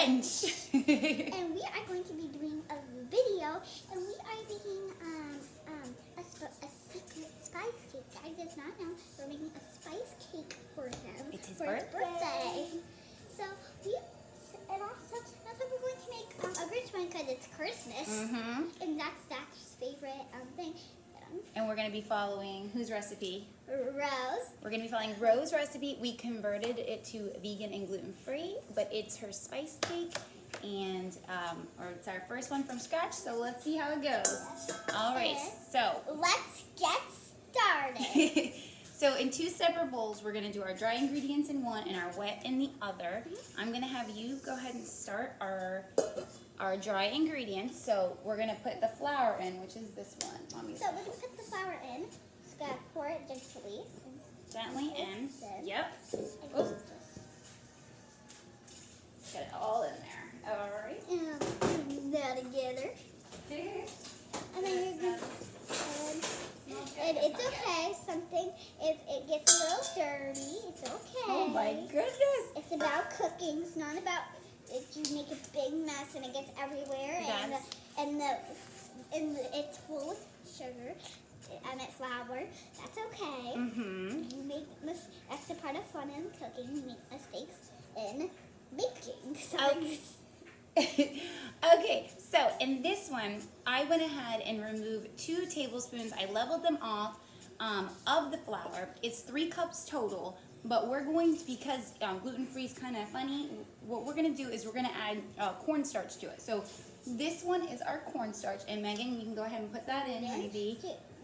Grinch. And we are going to be doing a video, and we are making a secret spice cake. I did not know we're making a spice cake for him. It's his for birthday. So that's what we're going to make a Grinch one because it's Christmas, and that's Zach's favorite thing. And we're going to be following whose recipe? Rose. We're going to be following Rose's recipe. We converted it to vegan and gluten-free, but it's her spice cake, and or it's our first one from scratch, so let's see how it goes. All right, so let's get started. So in 2 separate bowls, we're going to do our dry ingredients in one and our wet in the other. I'm going to have you go ahead and start our dry ingredients. So we're going to put the flour in, which is this one. Mommy's so we're going to put the flour in. Just got to pour it gently. Gently in. Then. Yep. Oh. Get it all in there. All right. And that together. And then you're going to... And it's okay, if it gets a little dirty, it's okay. Oh my goodness. It's about cooking. It's not about if you make a big mess and it gets everywhere and it's full of sugar and it's flour. That's okay. You make that's a part of fun in cooking. You make mistakes in baking. So Okay, so in this one, I went ahead and removed 2 tablespoons. I leveled them off of the flour. It's 3 cups total, but we're going to, because gluten-free is kind of funny, what we're going to do is we're going to add cornstarch to it. So this one is our cornstarch, and Megan, you can go ahead and put that in, honeybee.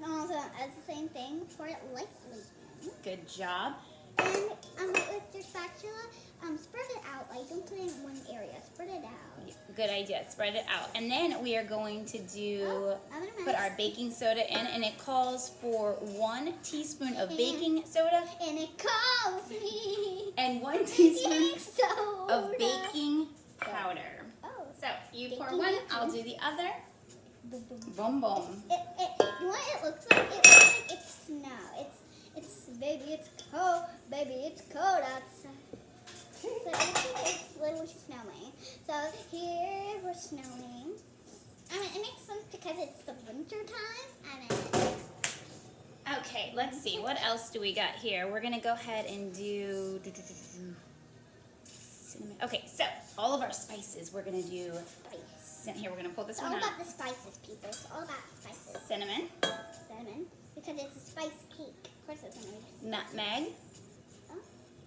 Also, as the same thing, pour it lightly in. Good job. And with your spatula, spread it out. Like, don't put it in one area. Spread it out. Good idea. Spread it out. And then we are going to put our baking soda in, and it calls for 1 teaspoon of baking soda. And it calls me. And 1 teaspoon soda. of baking powder. Oh. So you pour one, I'll do the other. Boom, boom. You know what it looks like? It looks like it's snow. Baby, it's cold. Baby, it's cold outside. So it looks like it's literally snowing. So here we're snowing. It makes sense because it's the winter time. Okay, let's see. What else do we got here? We're going to go ahead and do cinnamon. Okay, so all of our spices, we're going to do. Here, we're going to pull this one out. It's all about the spices, people. It's all about spices. Cinnamon. Cinnamon. Because it's a spice cake. Of course it's going to be. Nutmeg. Huh?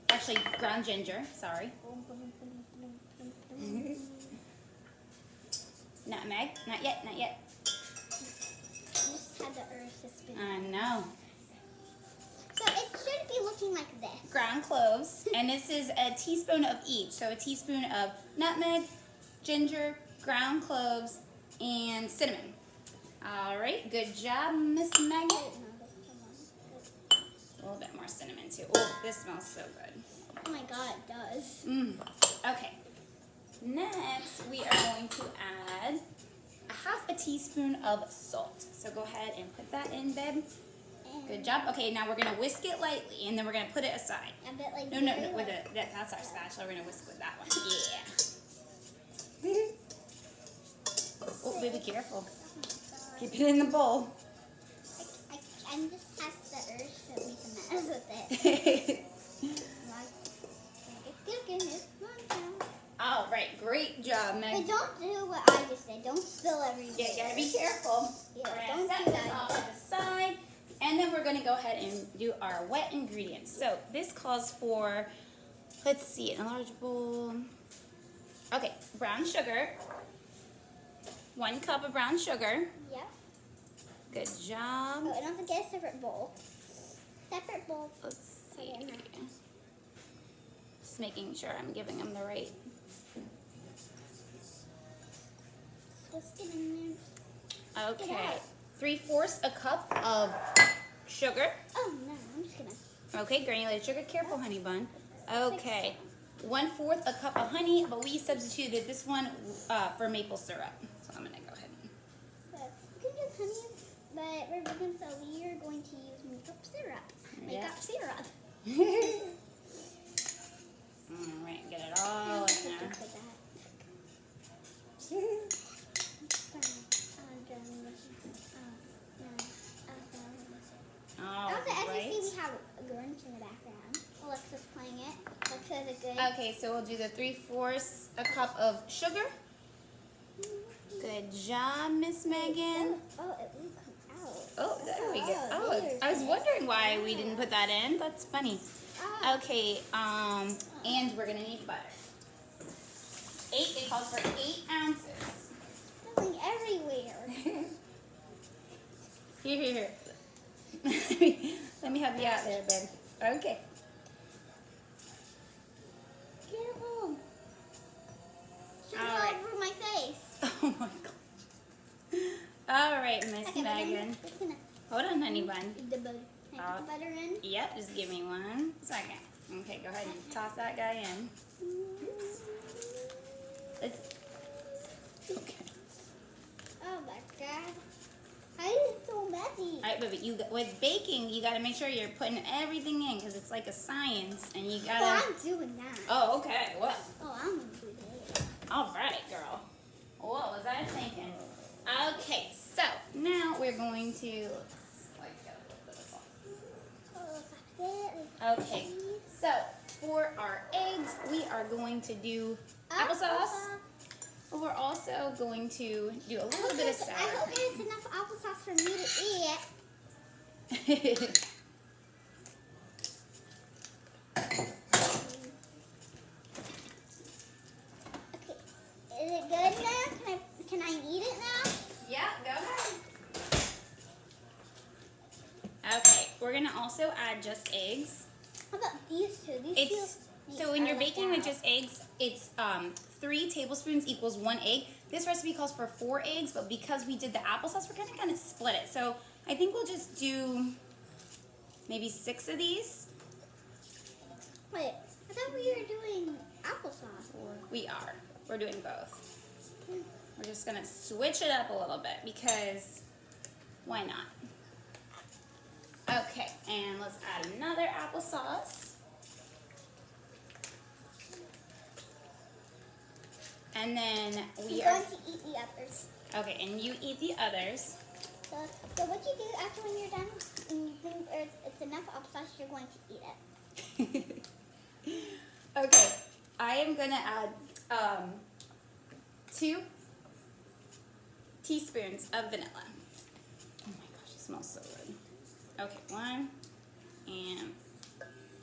Actually, ground ginger. Sorry. Nutmeg. Not yet, not yet. You just had the herbs to spin. I know. So it should be looking like this. Ground cloves. And this is a teaspoon of each. So a teaspoon of nutmeg, ginger, ground cloves, and cinnamon. All right. Good job, Miss Megan. A little bit more cinnamon, too. Oh, this smells so good. Oh my God, it does. Okay. Next, we are going to add a 1/2 teaspoon of salt. So go ahead and put that in, babe. Good job. Okay, now we're going to whisk it lightly, and then we're going to put it aside. A bit like No, with that's our spatula. We're going to whisk with that one. Yeah. Oh, baby, careful. Keep it in the bowl. I'm just past the urge to make a mess with it. It's cooking. It's fun now. All right, great job, Meg. But don't do what I just did. Don't spill everything. Yeah, you gotta be careful. Yeah, We're gonna set this off to the side, and then we're gonna go ahead and do our wet ingredients. So this calls for, let's see, an enlarged bowl. Okay, brown sugar. 1 cup of brown sugar. Yep. Good job. Oh, and don't forget a separate bowl. Separate bowl. Let's see. Just making sure I'm giving them the right. Just get in there. Okay. 3/4 a cup of sugar. Oh no, I'm just gonna. Okay, granulated sugar. Careful, honey bun. Okay. 1/4 a cup of honey, but we substituted this one for maple syrup. So I'm gonna go ahead. So you can use honey, but we're vegan, so we are going to use makeup syrup. Makeup syrup. All right, get it all in there. in the background. Alexa's playing it. Alexa, is it good? Okay, so we'll do the 3/4 a cup of sugar. Good job, Miss Megan. Oh, it will come out. Oh, there we go. Oh, there's I was it. wondering why we didn't put that in. That's funny. Ah. Okay, and we're gonna need butter. It calls for 8 ounces. Going everywhere. Here. Let me help you out there, babe. Okay. Careful. Should All all right. over my face. Oh my god. All right, Miss Okay, Megan. just gonna Hold on, honey bun. put the butter. Can I put the butter in? Yep, just give me 1 second. Okay, go ahead and toss that guy in. Oops. Okay. Oh my god. Why is it so messy? All right, baby. With baking, you gotta make sure you're putting everything in because it's like a science, and you gotta. Oh, I'm doing that. Oh, okay. Well, Oh, I'm gonna do that. all right, girl. What was I thinking? Okay, so now we're going to like get a little bit of salt. Oh, like that. Okay, so for our eggs, we are going to do applesauce. But we're also going to do a little bit of sour I hope cream. there's enough applesauce for me to eat. Okay. Is it good now? Can I eat it now? Yeah, go ahead. Okay, we're gonna also add just eggs. How about these two? These It's two. so when you're like baking that. with just eggs, it's 3 tablespoons equals 1 egg. This recipe calls for 4 eggs, but because we did the applesauce, we're gonna kind of split it. So I think we'll just do maybe 6 of these. Wait, I thought we were doing applesauce. We are. We're doing both. We're just gonna switch it up a little bit because why not? Okay, and let's add another applesauce. And then I'm we going are, to eat the others. okay, and you eat the others. So what you do after when you're done, and you think it's enough applesauce, you're going to eat it. Okay, I am gonna add 2 teaspoons of vanilla. Oh my gosh, it smells so good. Okay, 1 and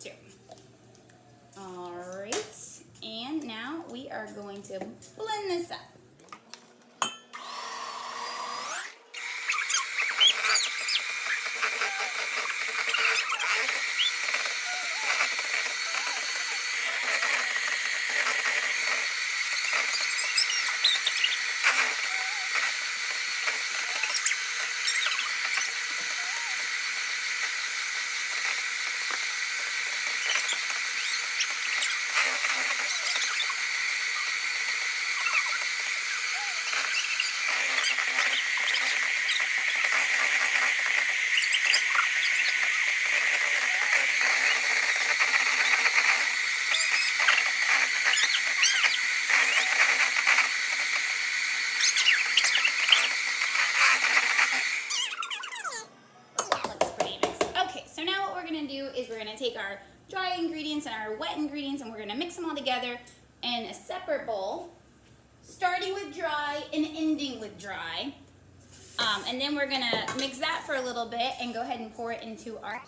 2. All right, and now we are going to blend this up. Is we're gonna take our dry ingredients and our wet ingredients and we're gonna mix them all together in a separate bowl, starting with dry and ending with dry. And then we're gonna mix that for a little bit and go ahead and pour it into our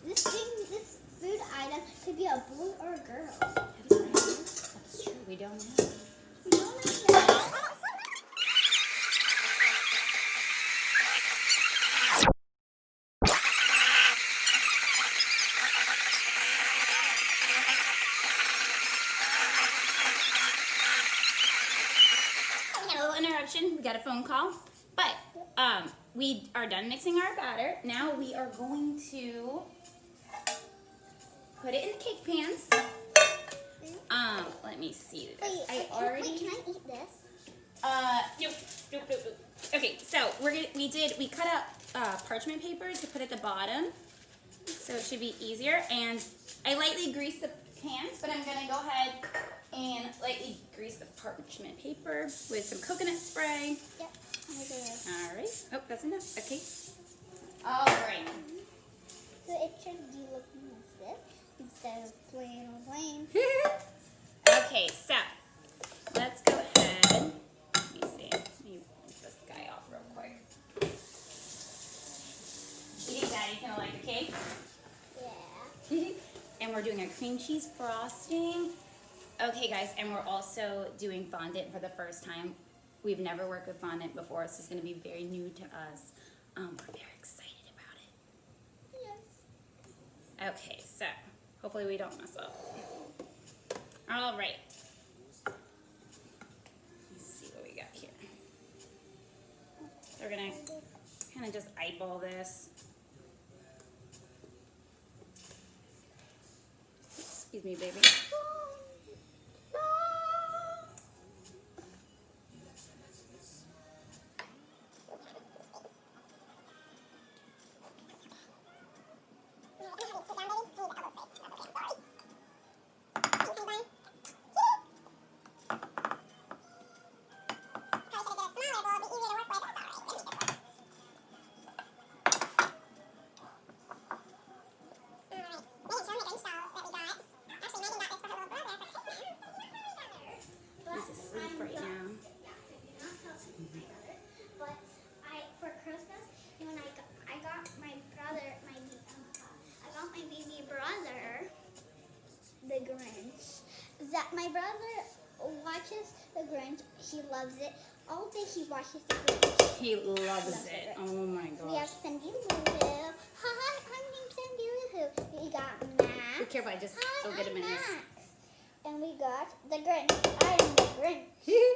This food item could be a boy or a girl. That's true, we don't know. We don't know. A little interruption, we got a phone call, but we are done mixing our batter. Now we are going to put it in the cake pans. Let me see this. Wait, can I eat this? Nope. Okay, so we cut out parchment paper to put at the bottom, so it should be easier. And I lightly grease the pans, but I'm gonna go ahead and lightly grease the parchment paper with some coconut spray. Yep. All right. Oh, that's enough. Okay. All right. So it should be looking like this instead of plain or plain. Okay, so let's go ahead. Let me see. Let me move this guy off real quick. You think Daddy's gonna like the cake? Yeah. And we're doing a cream cheese frosting. Okay, guys, and we're also doing fondant for the first time. We've never worked with fondant before, so it's gonna be very new to us. We're very excited about it. Yes. Okay, so hopefully we don't mess up. All right. Let's see what we got here. So we're gonna kind of just eyeball this. Excuse me, baby. He's asleep right now. But for Christmas, when I got my brother, I got my baby brother, the Grinch. That my brother watches the Grinch. He loves it. All day he watches the Grinch. He loves it. Oh my We have gosh. Cindy Lou Who. Hi, I'm named Cindy Lou Who. We got Max. Be careful, I just Hi, go get him I'm in this. Max. And we got the Grinch. I am the Grinch.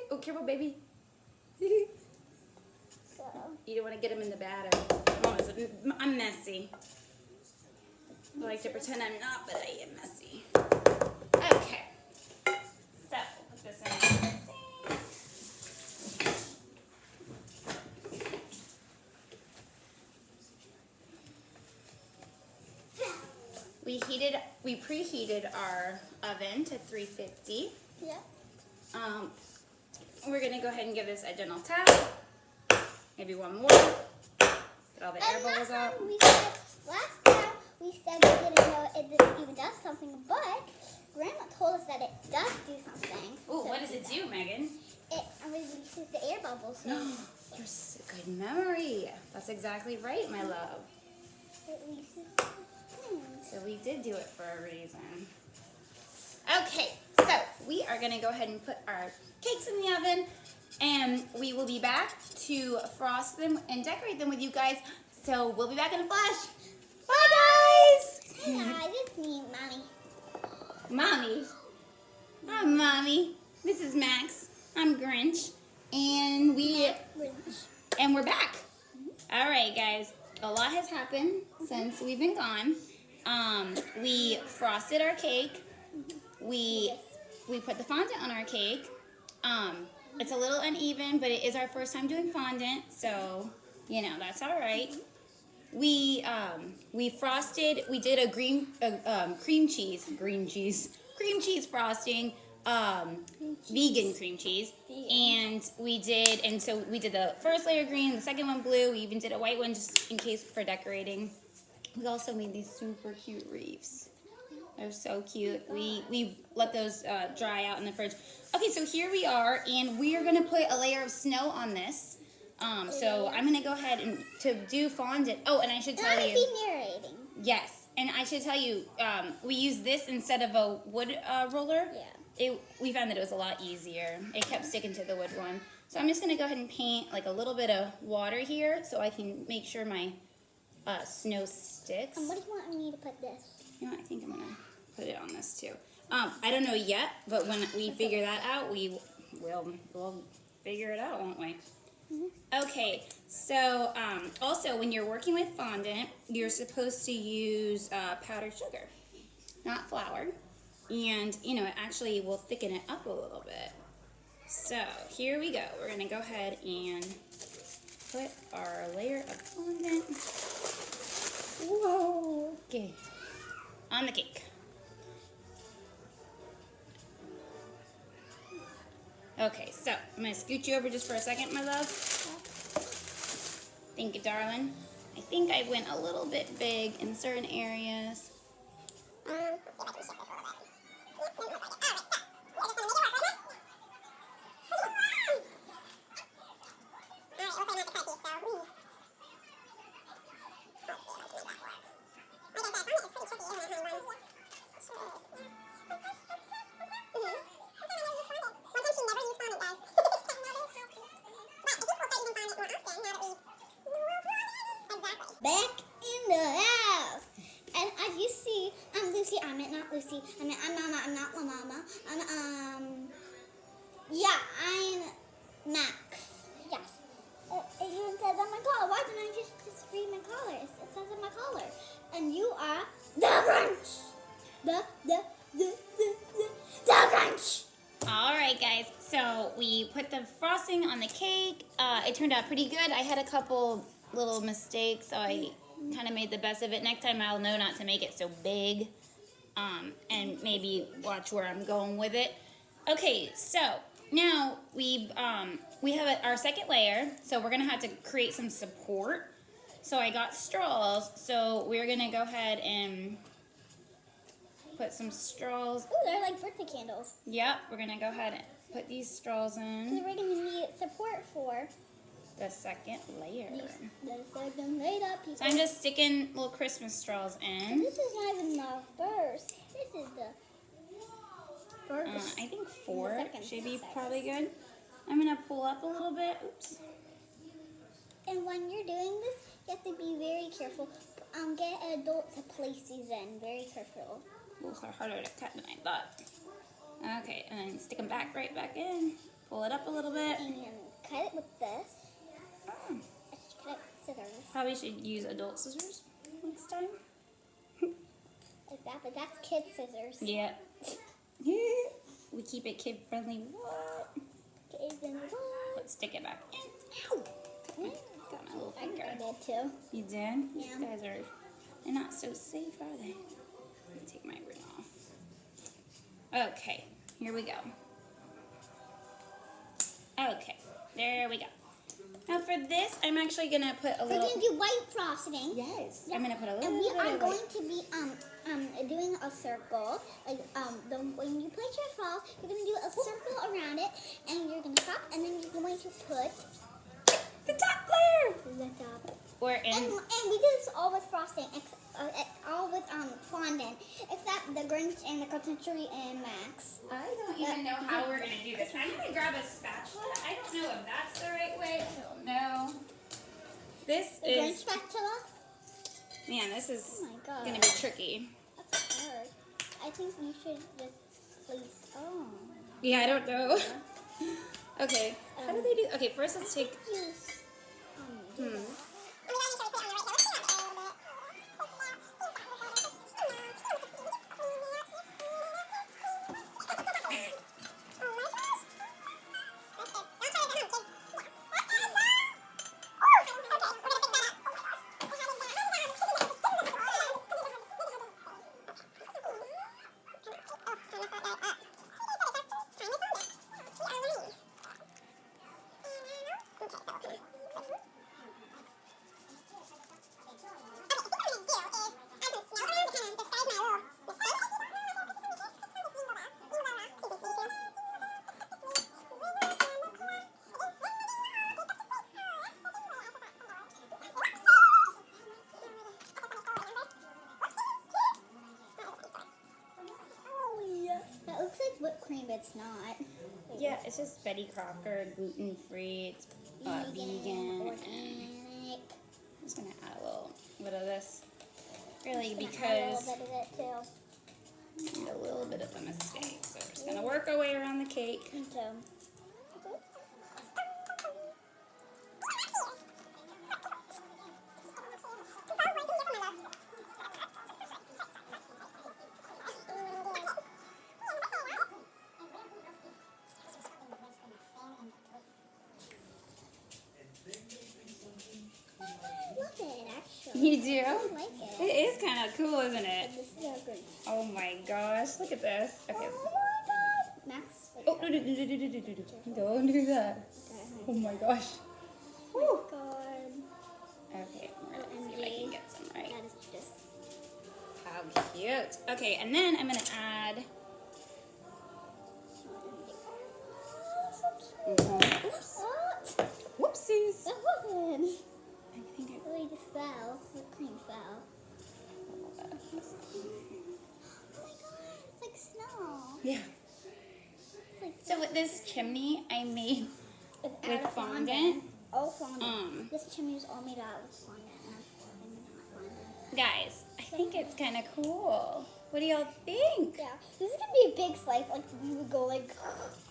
Oh, careful, baby. So, You don't want to get him in the batter. I'm messy. I like to pretend I'm not, but I am messy. Okay. So, put this in the sink. We preheated our oven to 350. yeah. We're gonna go ahead and give this a gentle tap. Maybe one more. Get all the air And bubbles out. last time we said we didn't know if this even does something, but Grandma told us that it does do something. Ooh, So what does it do, Megan? It releases the air bubbles. So You're so good memory. That's exactly right, my love. it releases things. So we did do it for a reason. Okay, so we are gonna go ahead and put our cakes in the oven, and we will be back to frost them and decorate them with you guys. So we'll be back in a flash. Bye, guys. Yeah, it's me, Mommy. Mommy. I'm Mommy. This is Max. I'm Grinch, and we're back. All right, guys. A lot has happened since we've been gone. We frosted our cake. We put the fondant on our cake. It's a little uneven, but it is our first time doing fondant, so you know that's all right. We frosted. We did a cream cheese frosting. Vegan cream cheese, and so we did the first layer green, the second one blue. We even did a white one just in case for decorating. We also made these super cute wreaths. They're so cute. We let those dry out in the fridge. Okay, so here we are, and we are gonna put a layer of snow on this. So I'm gonna go ahead and to do fondant. Oh, and I should tell you. Be narrating. Yes, and I should tell you, we use this instead of a wood roller. Yeah. We found that it was a lot easier. It kept sticking to the wood one. So I'm just gonna go ahead and paint like a little bit of water here so I can make sure my snow sticks. And what do you want me to put this? You know what, I think I'm gonna put it on this too. I don't know yet, but when we figure that out, we'll figure it out, won't we? Okay, so also when you're working with fondant, you're supposed to use powdered sugar, not flour. And, you know, it actually will thicken it up a little bit. So here we go. We're going to go ahead and put our layer of fondant. Whoa. Okay. On the cake. Okay, so I'm going to scoot you over just for a second, my love. Thank you, darling. I think I went a little bit big in certain areas. Back in the house. And as you see, I'm Lucy. I meant not Lucy. I meant I'm Mama. I'm not La Mama. Yeah, I'm Max. Yeah. It even says on my collar. Why didn't I just read my collar? It says on my collar. And you are the Grinch. The Grinch. All right, guys. So we put the frosting on the cake. It turned out pretty good. I had a couple little mistakes, so I kind of made the best of it. Next time I'll know not to make it so big, and maybe watch where I'm going with it. Okay, so now we have our second layer, so we're gonna have to create some support. So I got straws, so we're gonna go ahead and put some straws. Ooh, they're like birthday candles. Yep, we're gonna go ahead and put these straws in So we're gonna need support for the second layer. the second layer, people. So I'm just sticking little Christmas straws And in. this is not even the first. This is the first. I think 4 second should be second. probably good. I'm gonna pull up a little bit. Oops. And when you're doing this, you have to be very careful. Get an adult to place these in. Very careful. A little harder to cut than I thought. Okay, and then stick them right back in. Pull it up a little bit. And cut it with this. Oh, I should cut it with scissors. probably should use adult scissors next time. Like that, but that's kid scissors. Yeah. We keep it kid friendly. What? Kids in what? Let's stick it back in. Ow! Got my little I finger. did too. You did? Yeah. These guys they're not so safe, are they? Let me take my ring off. Okay, here we go. Okay, there we go. Now for this, I'm actually gonna put a We're little. gonna do white frosting. Yes, I'm gonna put a little. And we bit are of going white. to be doing a circle. Like when you place your straws, you're gonna do a circle around it, and you're gonna stop, and then you're going to put the top layer. the top. We're in. And we do this all with frosting, all with fondant, except the Grinch and the Christmas tree and Max. I don't even know how we're gonna do this. I'm gonna grab a spatula. I don't know if that's the right way. I don't know. This The Grinch is spatula. man. This is Oh my god. gonna be tricky. That's hard. I think you should just place. Oh. Yeah, I don't know. Okay, how do they do? Okay, first let's take. Use. Hmm. That looks like whipped cream, but it's not. Yeah, it's just Betty Crocker, gluten free. It's vegan. Organic. I'm just gonna add a little bit of this, really, Add a because little bit of it too. I made a little bit of a mistake. So we're just gonna work our way around the cake. Me too. You do? I like It it. is kind of cool, isn't it? This is our Grinch. Oh my gosh, look at this. Okay. Oh my god. Max. Oh, no, don't do that. Oh my gosh. Oh my god. Okay, let's see if I OMG. can get some right. That is just. How cute. Okay, and then I'm going to add... Oops. What? Whoopsies. That wasn't. I think I... Oh, you just fell. The cream fell. Oh my god. It's like snow. Yeah. It's like So with this chimney, I made it's with out of fondant. Oh, fondant. Um, This chimney was all made out of fondant. And I'm fondant. guys, I think it's kind of cool. What do y'all think? Yeah. This is gonna be a big slice. Like we would go like.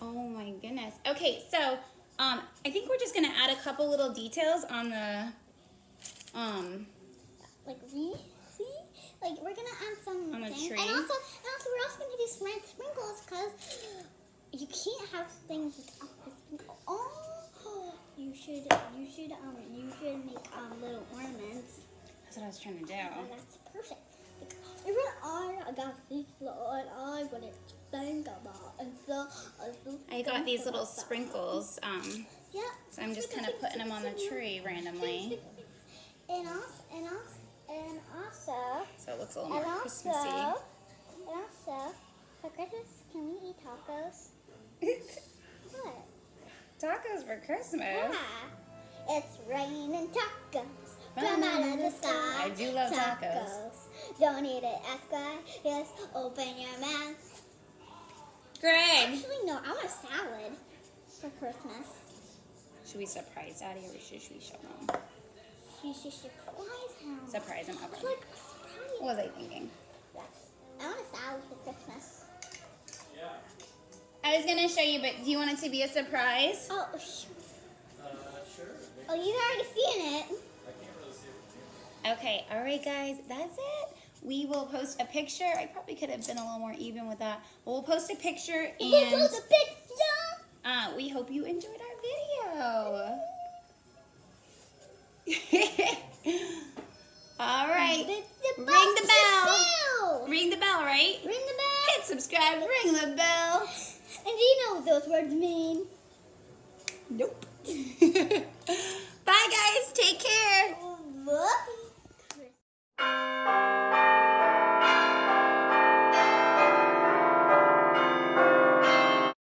Oh my goodness. Okay, so I think we're just gonna add a couple little details on the Like we see. Like we're gonna add some On the things. tree? And also we're also gonna do sprinkles because you can't have things without the sprinkle. Oh, you should make little ornaments. that's what I was trying to do. And that's perfect. Even I got these little and I wouldn't think about and so I got these little sprinkles, Yeah. so I'm just kind of putting them on the tree randomly, And also, so it looks a little more Christmassy. and also, for Christmas, can we eat tacos? What? Tacos for Christmas. Yeah. It's raining tacos from out of the sky. I do love tacos. Don't eat it, ask why. Just open your mouth. Greg! Actually, no, I want a salad for Christmas. Should we surprise Daddy or should we show him? You should surprise him. Surprise him, okay. It's like a surprise. What was I thinking? Yes. I want a salad for Christmas. I was gonna show you, but do you want it to be a surprise? Oh, Sure. oh, you've already seen it. I can't really see it. Okay, all right, guys, that's it. We will post a picture. I probably could have been a little more even with that. But we'll post a picture, This was and a picture. we hope you enjoyed our video. All right, It's ring the bell. bell. Ring the bell, right? Ring the bell. Hit subscribe, ring the bell. And do you know what those words mean? Nope.